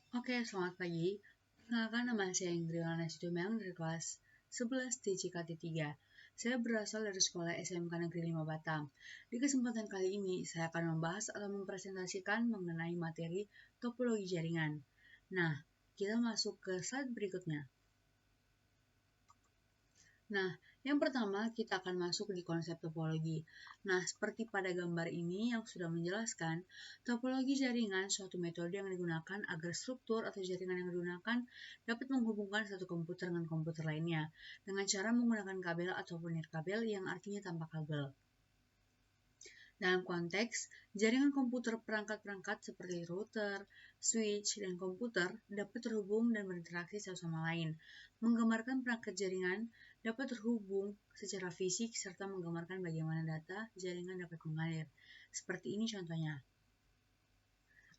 Oke, selamat pagi. Perkenalkan, nama saya Indriana Nasution dari kelas 11 TJKT3. Saya berasal dari sekolah SMK Negeri 5 Batam. Di kesempatan kali ini, saya akan membahas atau mempresentasikan mengenai materi topologi jaringan. Nah, kita masuk ke slide berikutnya. Nah, yang pertama kita akan masuk di konsep topologi. Nah, seperti pada gambar ini yang sudah menjelaskan, topologi jaringan suatu metode yang digunakan agar struktur atau jaringan yang digunakan dapat menghubungkan satu komputer dengan komputer lainnya dengan cara menggunakan kabel ataupun nirkabel yang artinya tanpa kabel. Dalam konteks, jaringan komputer perangkat-perangkat seperti router, switch, dan komputer dapat terhubung dan berinteraksi satu sama lain. Menggambarkan perangkat jaringan dapat terhubung secara fisik serta menggambarkan bagaimana data jaringan dapat mengalir. Seperti ini contohnya.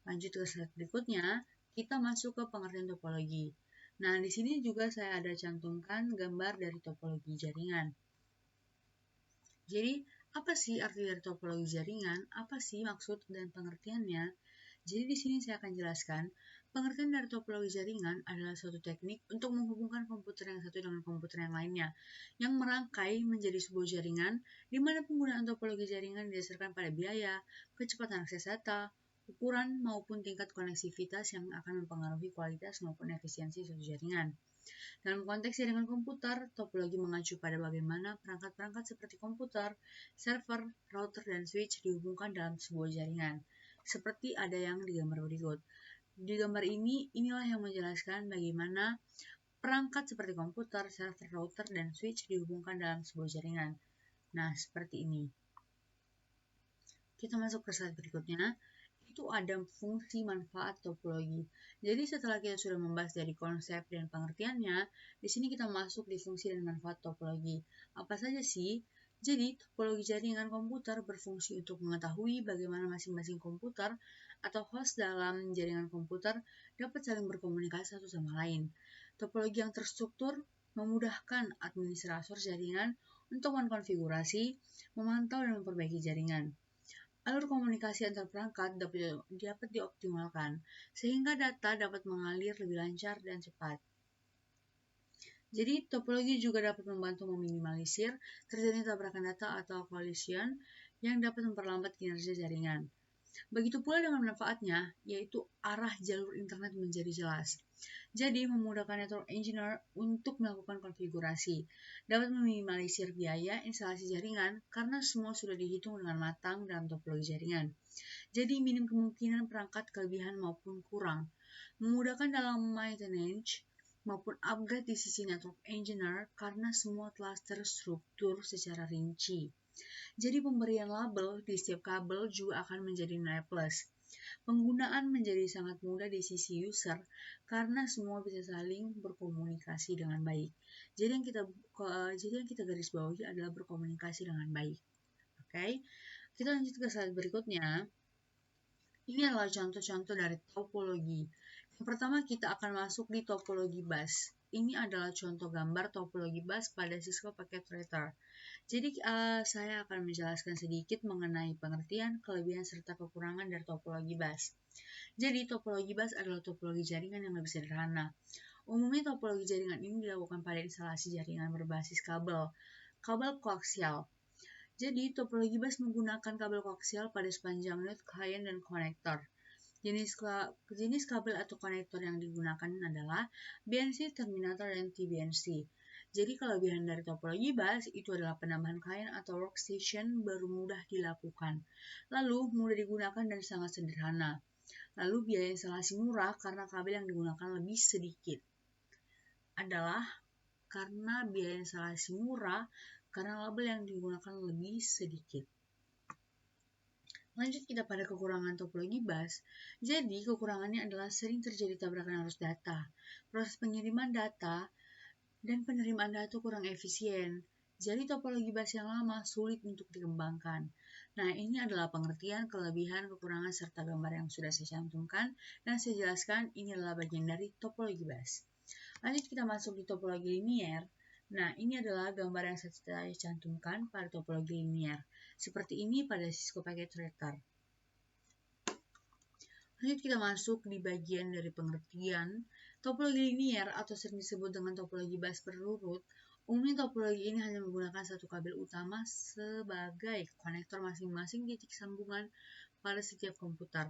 Lanjut ke slide berikutnya, kita masuk ke pengertian topologi. Nah, di sini juga saya ada cantumkan gambar dari topologi jaringan. Jadi, apa sih arti dari topologi jaringan? Apa sih maksud dan pengertiannya? Jadi di sini saya akan jelaskan, pengertian dari topologi jaringan adalah suatu teknik untuk menghubungkan komputer yang satu dengan komputer yang lainnya, yang merangkai menjadi sebuah jaringan, di mana penggunaan topologi jaringan didasarkan pada biaya, kecepatan akses data, ukuran maupun tingkat koneksivitas yang akan mempengaruhi kualitas maupun efisiensi suatu jaringan. Dalam konteks jaringan komputer, topologi mengacu pada bagaimana perangkat-perangkat seperti komputer, server, router, dan switch dihubungkan dalam sebuah jaringan, seperti ada yang di gambar berikut. Di gambar ini, inilah yang menjelaskan bagaimana perangkat seperti komputer, server, router, dan switch dihubungkan dalam sebuah jaringan. Nah, seperti ini. Kita masuk ke slide berikutnya. Itu ada fungsi manfaat topologi. Jadi setelah kita sudah membahas dari konsep dan pengertiannya, di sini kita masuk di fungsi dan manfaat topologi. Apa saja sih? Jadi, topologi jaringan komputer berfungsi untuk mengetahui bagaimana masing-masing komputer atau host dalam jaringan komputer dapat saling berkomunikasi satu sama lain. Topologi yang terstruktur memudahkan administrator jaringan untuk mengkonfigurasi, memantau, dan memperbaiki jaringan. Alur komunikasi antar perangkat dapat dioptimalkan, sehingga data dapat mengalir lebih lancar dan cepat. Jadi, topologi juga dapat membantu meminimalisir terjadinya tabrakan data atau collision yang dapat memperlambat kinerja jaringan. Begitu pula dengan manfaatnya, yaitu arah jalur internet menjadi jelas. Jadi, memudahkan network engineer untuk melakukan konfigurasi, dapat meminimalisir biaya instalasi jaringan karena semua sudah dihitung dengan matang dalam topologi jaringan. Jadi, minim kemungkinan perangkat kelebihan maupun kurang. Memudahkan dalam maintenance maupun upgrade di sisi network engineer karena semua telah terstruktur secara rinci. Jadi pemberian label di setiap kabel juga akan menjadi nilai plus. Penggunaan menjadi sangat mudah di sisi user karena semua bisa saling berkomunikasi dengan baik. Jadi yang kita garis bawahi adalah berkomunikasi dengan baik. Oke, kita lanjut ke slide berikutnya. Ini adalah contoh-contoh dari topologi. Yang pertama kita akan masuk di topologi bus. Ini adalah contoh gambar topologi bus pada Cisco Packet Tracer. Jadi saya akan menjelaskan sedikit mengenai pengertian, kelebihan, serta kekurangan dari topologi bus. Jadi topologi bus adalah topologi jaringan yang lebih sederhana. Umumnya topologi jaringan ini dilakukan pada instalasi jaringan berbasis kabel koaksial. Jadi topologi bus menggunakan kabel koaksial pada sepanjang node klien dan konektor. Jenis kabel atau konektor yang digunakan adalah BNC, terminator, dan TBNC. Jadi kelebihan dari topologi bus itu adalah penambahan klien atau workstation baru mudah dilakukan. Lalu mudah digunakan dan sangat sederhana. Lalu biaya instalasi murah karena kabel yang digunakan lebih sedikit. Adalah karena biaya instalasi murah karena label yang digunakan lebih sedikit. Lanjut kita pada kekurangan topologi bus. Jadi kekurangannya adalah sering terjadi tabrakan arus data. Proses pengiriman data dan penerimaan data kurang efisien. Jadi topologi bus yang lama sulit untuk dikembangkan. Nah, ini adalah pengertian, kelebihan, kekurangan, serta gambar yang sudah saya cantumkan dan saya jelaskan ini adalah bagian dari topologi bus. Lanjut kita masuk di topologi linier. Nah, ini adalah gambar yang saya cantumkan pada topologi linier. Seperti ini pada Cisco Packet Tracer. Lanjut kita masuk di bagian dari pengertian. Topologi linier atau sering disebut dengan topologi bias berurut. Umumnya topologi ini hanya menggunakan satu kabel utama sebagai konektor masing-masing titik sambungan pada setiap komputer.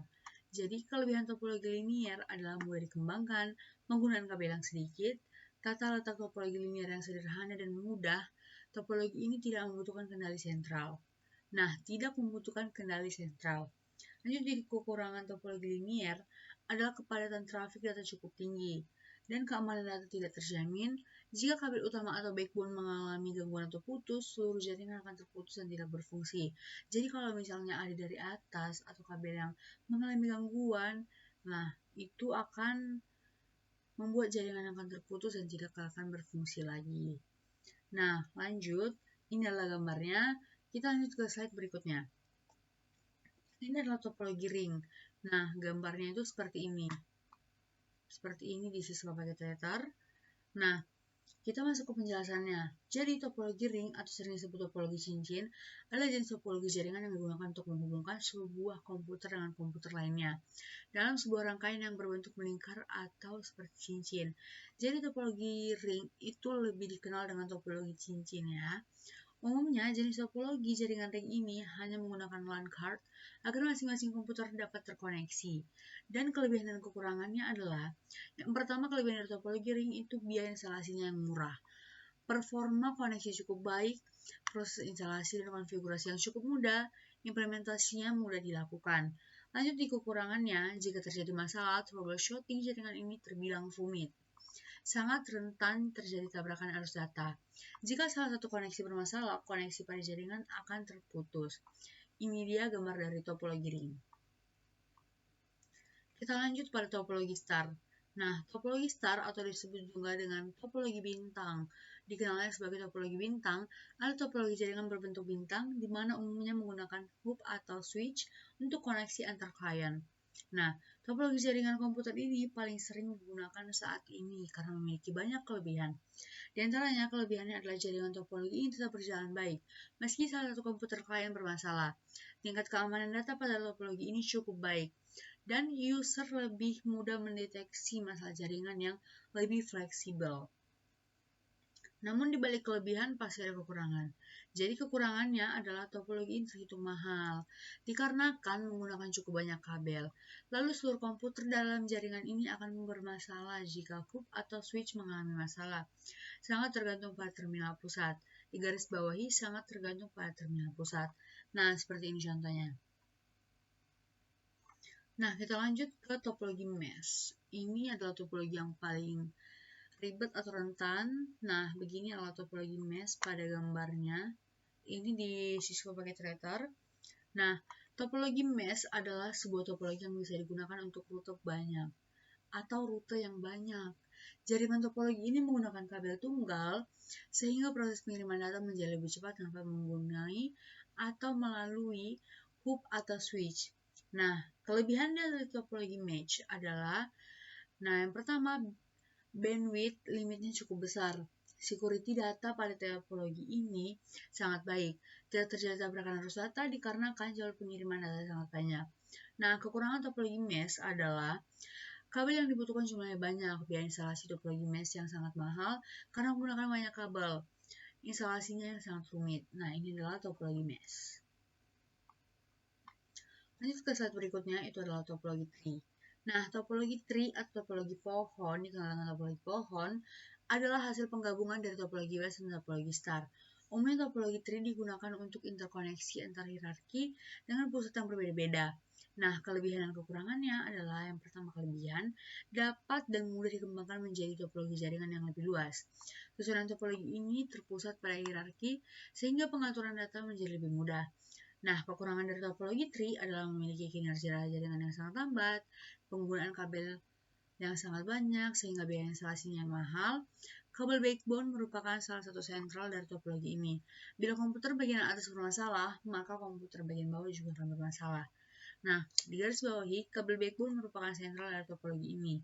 Jadi kelebihan topologi linier adalah mudah dikembangkan, menggunakan kabel yang sedikit, tata letak topologi linier yang sederhana dan mudah. Topologi ini tidak membutuhkan kendali sentral. Nah, tidak membutuhkan kendali sentral. Lanjut di kekurangan topologi linier adalah kepadatan trafik data cukup tinggi dan keamanan data tidak terjamin. Jika kabel utama atau backbone mengalami gangguan atau putus, seluruh jaringan akan terputus dan tidak berfungsi. Jadi kalau misalnya ada dari atas atau kabel yang mengalami gangguan, nah itu akan membuat jaringan akan terputus dan tidak akan berfungsi lagi. Nah, lanjut. Ini adalah gambarnya. Kita lanjut ke slide berikutnya. Ini adalah topologi ring. Nah, gambarnya itu seperti ini. Seperti ini di siswa paket letter. Nah, kita masuk ke penjelasannya. Jadi, topologi ring atau sering disebut topologi cincin adalah jenis topologi jaringan yang digunakan untuk menghubungkan sebuah komputer dengan komputer lainnya dalam sebuah rangkaian yang berbentuk melingkar atau seperti cincin. Jadi, topologi ring itu lebih dikenal dengan topologi cincin ya. Umumnya, jenis topologi jaringan ring ini hanya menggunakan LAN card agar masing-masing komputer dapat terkoneksi. Dan kelebihan dan kekurangannya adalah, yang pertama kelebihan dari topologi ring itu biaya instalasinya yang murah. Performa koneksi cukup baik, proses instalasi dan konfigurasi yang cukup mudah, implementasinya mudah dilakukan. Lanjut di kekurangannya, jika terjadi masalah, troubleshooting jaringan ini terbilang rumit. Sangat rentan terjadi tabrakan arus data. Jika salah satu koneksi bermasalah, koneksi pada jaringan akan terputus. Ini dia gambar dari topologi ring. Kita lanjut pada topologi star. Nah, topologi star atau disebut juga dengan topologi bintang, dikenalnya sebagai topologi bintang, adalah topologi jaringan berbentuk bintang di mana umumnya menggunakan hub atau switch untuk koneksi antar klien. Nah, topologi jaringan komputer ini paling sering digunakan saat ini karena memiliki banyak kelebihan. Di antaranya, kelebihannya adalah jaringan topologi ini tetap berjalan baik, meski salah satu komputer klien bermasalah. Tingkat keamanan data pada topologi ini cukup baik, dan user lebih mudah mendeteksi masalah jaringan yang lebih fleksibel. Namun di balik kelebihan pasti ada kekurangan. Jadi kekurangannya adalah topologi ini terhitung mahal, dikarenakan menggunakan cukup banyak kabel. Lalu seluruh komputer dalam jaringan ini akan bermasalah jika hub atau switch mengalami masalah. Sangat tergantung pada terminal pusat. Di garis bawahi sangat tergantung pada terminal pusat. Nah, seperti ini contohnya. Nah, kita lanjut ke topologi mesh. Ini adalah topologi yang paling ribet atau rentan. Nah, begini adalah topologi mesh pada gambarnya. Ini di siswa paket Treter. Nah, topologi mesh adalah sebuah topologi yang bisa digunakan untuk rute banyak atau rute yang banyak. Jaringan topologi ini menggunakan kabel tunggal sehingga proses pengiriman data menjadi lebih cepat tanpa menggunakan atau melalui hub atau switch. Nah, kelebihannya dari topologi mesh adalah, yang pertama, bandwidth limitnya cukup besar. Security data pada topologi ini sangat baik. Tidak terjadi tabrakan arus data dikarenakan jalur pengiriman data sangat banyak. Nah, kekurangan topologi mesh adalah kabel yang dibutuhkan jumlahnya banyak. Biaya instalasi topologi mesh yang sangat mahal karena menggunakan banyak kabel. Instalasinya yang sangat rumit. Nah, ini adalah topologi mesh. Lanjut ke slide berikutnya, itu adalah topologi tree. Nah, topologi tree atau topologi pohon, dikenal dengan topologi pohon, adalah hasil penggabungan dari topologi bias dan topologi star. Umumnya topologi tree digunakan untuk interkoneksi antar hierarki dengan pusat yang berbeda-beda. Nah, kelebihan dan kekurangannya adalah, yang pertama kelebihan, dapat dan mudah dikembangkan menjadi topologi jaringan yang lebih luas. Susunan topologi ini terpusat pada hierarki, sehingga pengaturan data menjadi lebih mudah. Nah, kekurangan dari topologi tree adalah memiliki kinerja jaringan yang sangat lambat, penggunaan kabel yang sangat banyak sehingga biaya instalasinya mahal. Kabel backbone merupakan salah satu sentral dari topologi ini. Bila komputer bagian atas bermasalah, maka komputer bagian bawah juga akan bermasalah. Nah, di garis bawahi, kabel backbone merupakan sentral dari topologi ini.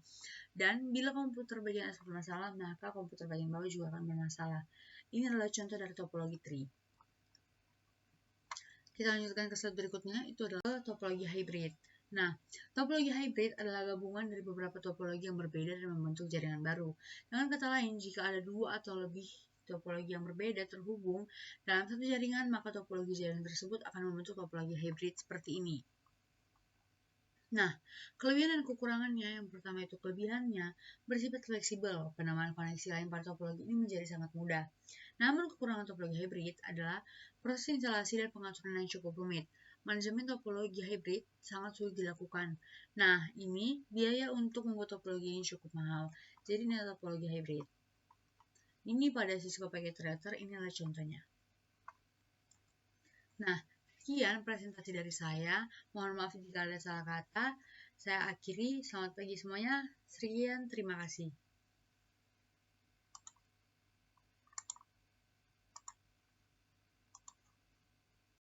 Dan bila komputer bagian atas bermasalah, maka komputer bagian bawah juga akan bermasalah. Ini adalah contoh dari topologi tree. Kita lanjutkan ke slide berikutnya, itu adalah topologi hybrid. Nah, topologi hybrid adalah gabungan dari beberapa topologi yang berbeda dan membentuk jaringan baru. Dengan kata lain, jika ada dua atau lebih topologi yang berbeda terhubung dalam satu jaringan, maka topologi jaringan tersebut akan membentuk topologi hybrid seperti ini. Nah, kelebihan dan kekurangannya, yang pertama itu kelebihannya bersifat fleksibel. Penambahan koneksi lain pada topologi ini menjadi sangat mudah. Namun kekurangan topologi hybrid adalah proses instalasi dan pengaturan yang cukup rumit. Manajemen topologi hybrid sangat sulit dilakukan. Nah, ini biaya untuk membuat topologi ini cukup mahal. Jadi ini adalah topologi hybrid. Ini pada Cisco Packet Router, ini adalah contohnya. Nah, sekian presentasi dari saya. Mohon maaf jika ada salah kata. Saya akhiri. Selamat pagi semuanya. Sekian, terima kasih.